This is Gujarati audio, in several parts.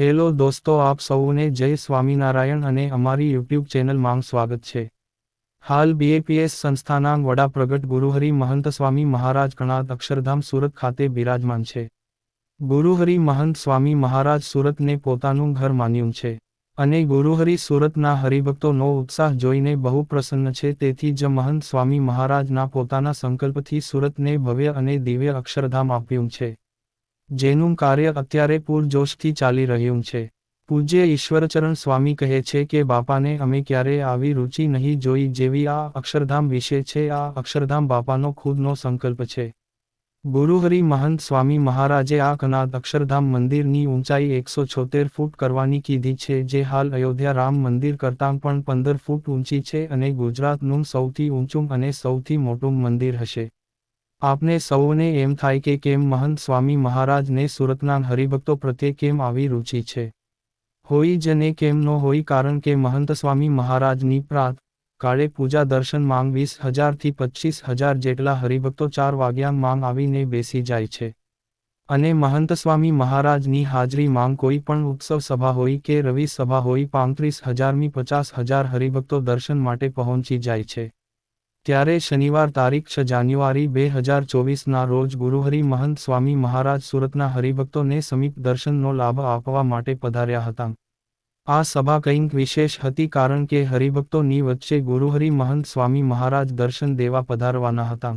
હેલો દોસ્તો, આપ સૌને જય સ્વામિનારાયણ અને અમારી યુટ્યુબ ચેનલમાં સ્વાગત છે। હાલ બીએપીએસ સંસ્થાના વડા પ્રગટ ગુરુહરિ મહંત સ્વામી મહારાજ કણાદ અક્ષરધામ સુરત ખાતે બિરાજમાન છે। ગુરુહરિ મહંત સ્વામી મહારાજ સુરતને પોતાનું ઘર માન્યું છે અને ગુરુહરિ સુરતના હરિભક્તોનો ઉત્સાહ જોઈને બહુ પ્રસન્ન છે। તેથી જ મહંત સ્વામી મહારાજના પોતાના સંકલ્પથી સુરતને ભવ્ય અને દિવ્ય અક્ષરધામ આપ્યું છે, જેનું કાર્ય અત્યારે પૂરજોશથી ચાલી રહ્યું છે। પૂજ્ય ઈશ્વરચરણ સ્વામી કહે છે કે બાપાને અમે ક્યારેય આવી રુચિ નહીં જોઈ જેવી આ અક્ષરધામ વિશે છે। આ અક્ષરધામ બાપાનો ખુદનો સંકલ્પ છે। ગુરુહરિ મહંત સ્વામી મહારાજે આ કનાદ અક્ષરધામ મંદિરની ઊંચાઈ 176 ફૂટ કરવાની કીધી છે, જે હાલ અયોધ્યા રામ મંદિર કરતાં પણ 15 ફૂટ ઊંચી છે અને ગુજરાતનું સૌથી ઊંચું અને સૌથી મોટું મંદિર હશે। આપને સૌને એમ થાય કે કેમ મહંત સ્વામી મહારાજને સુરતના હરિભક્તો પ્રત્યે કેમ આવી રુચિ છે। હોય જ ને કેમ ન હોય, કારણ કે મહંત સ્વામી મહારાજની પ્રાત કાળે પૂજા દર્શન માંગ 20,000 થી 25,000 જેટલા હરિભક્તો 4 વાગ્યા માંગ આવીને બેસી જાય છે અને મહંત સ્વામી મહારાજની હાજરી માંગ કોઈ પણ ઉત્સવ સભા હોય કે રવિ સભા હોય 35,000 થી 50,000 હરિભક્તો દર્શન માટે પહોંચી જાય છે। ત્યારે શનિવાર તારીખ 6 જાન્યુઆરી 2024ના રોજ ગુરુહરિ મહંત સ્વામી મહારાજ સુરતના હરિભક્તોને સમીપ દર્શનનો લાભ આપવા માટે પધાર્યા હતા। આ સભા કંઈક વિશેષ હતી, કારણ કે હરિભક્તોની વચ્ચે ગુરુહરિ મહંત સ્વામી મહારાજ દર્શન દેવા પધારવાના હતા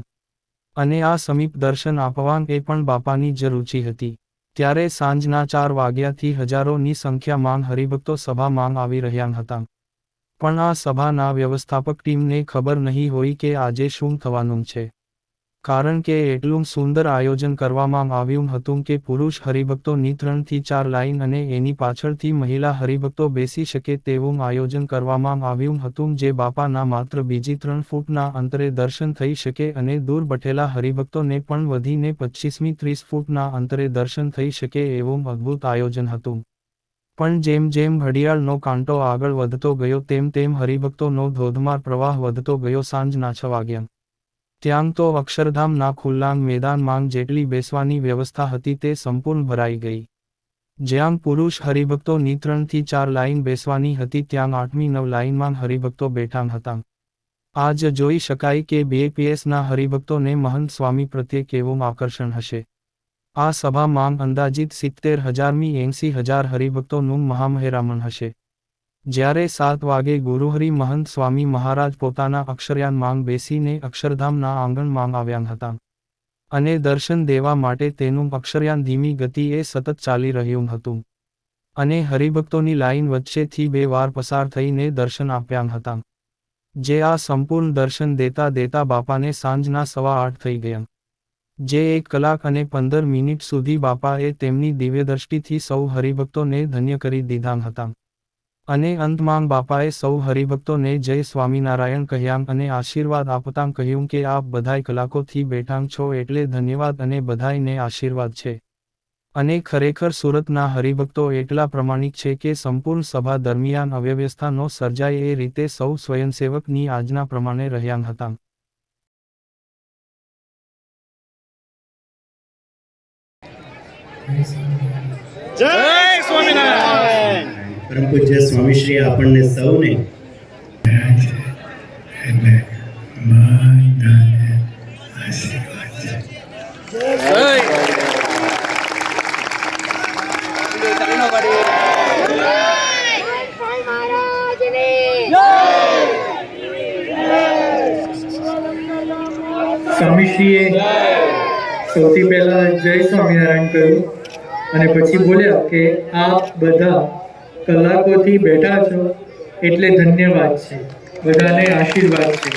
અને આ સમીપ દર્શન આપવા એ પણ બાપાની જ રુચિ હતી। ત્યારે સાંજના 4 વાગ્યાથી હજારોની સંખ્યામાં હરિભક્તો સભા માંગ આવી રહ્યા હતા, પણ આ સભાના વ્યવસ્થાપક ટીમને ખબર નહીં હોય કે આજે શું થવાનું છે, કારણ કે એટલું સુંદર આયોજન કરવામાં આવ્યું હતું કે પુરુષ હરિભક્તોની 3 થી 4 લાઈન અને એની પાછળથી મહિલા હરિભક્તો બેસી શકે તેવું આયોજન કરવામાં આવ્યું હતું, જે બાપાના માત્ર બીજી 3 ફૂટના અંતરે દર્શન થઈ શકે અને દૂર બેઠેલા હરિભક્તોને પણ વધીને 25મી 30 ફૂટના અંતરે દર્શન થઈ શકે એવું અદ્ભુત આયોજન હતું। પણ જેમ જેમ ઘડિયાળનો કાંટો આગળ વધતો ગયો તેમ તેમ હરિભક્તોનો ધોધમાર પ્રવાહ વધતો ગયો। સાંજના 6 વાગ્યા ત્યાં તો અક્ષરધામના ખુલ્લા મેદાનમાં જેટલી બેસવાની વ્યવસ્થા હતી તે સંપૂર્ણ ભરાઈ ગઈ। જ્યાં પુરુષ હરિભક્તોની 3 થી 4 લાઈન બેસવાની હતી, ત્યાં 8મી 9 લાઈનમાં હરિભક્તો બેઠા હતા। આ જ જોઈ શકાય કે બીએપીએસના હરિભક્તોને મહંત સ્વામી પ્રત્યે કેવું આકર્ષણ હશે। આ સભા માંગ અંદાજિત 70,000મી 80,000 હરિભક્તોનું મહામહેરામણ હશે। જ્યારે 7 વાગે ગુરુહરિ મહંત સ્વામી મહારાજ પોતાના અક્ષરયાન માંગ બેસીને અક્ષરધામના આંગણમાં આવ્યા હતા અને દર્શન દેવા માટે તેનું અક્ષરયાન ધીમી ગતિએ સતત ચાલી રહ્યું હતું અને હરિભક્તોની લાઈન વચ્ચેથી 2 વાર પસાર થઈને દર્શન આપ્યા હતા, જે આ સંપૂર્ણ દર્શન દેતા દેતા બાપાને સાંજના 8:15 થઈ ગયા, જે 1 કલાક અને 15 મિનિટ સુધી બાપાએ તેમની દિવ્યદ્રષ્ટિથી સૌ હરિભક્તોને ધન્ય કરી દીધા હતા અને અંતમાં બાપાએ સૌ હરિભક્તોને જય સ્વામિનારાયણ કહ્યા અને આશીર્વાદ આપતાં કહ્યું કે આપ બધાય કલાકોથી બેઠા છો એટલે ધન્યવાદ અને બધાયને આશીર્વાદ છે। અને ખરેખર સુરતના હરિભક્તો એટલા પ્રમાણિક છે કે સંપૂર્ણ સભા દરમિયાન અવ્યવસ્થા ન સર્જાય એ રીતે સૌ સ્વયંસેવકની આજ્ઞા પ્રમાણે રહ્યા હતા। જય સ્વામિનારાયણ। પરમ પૂજ્ય સ્વામી શ્રી આપણને સૌને સ્વામીશ્રીએ સૌથી પહેલા જય સ્વામિનારાયણ કહ્યું અને પછી બોલ્યા કે આપ બધા કલાકોથી બેઠા છો એટલે ધન્યવાદ છે, બધાને આશીર્વાદ છે।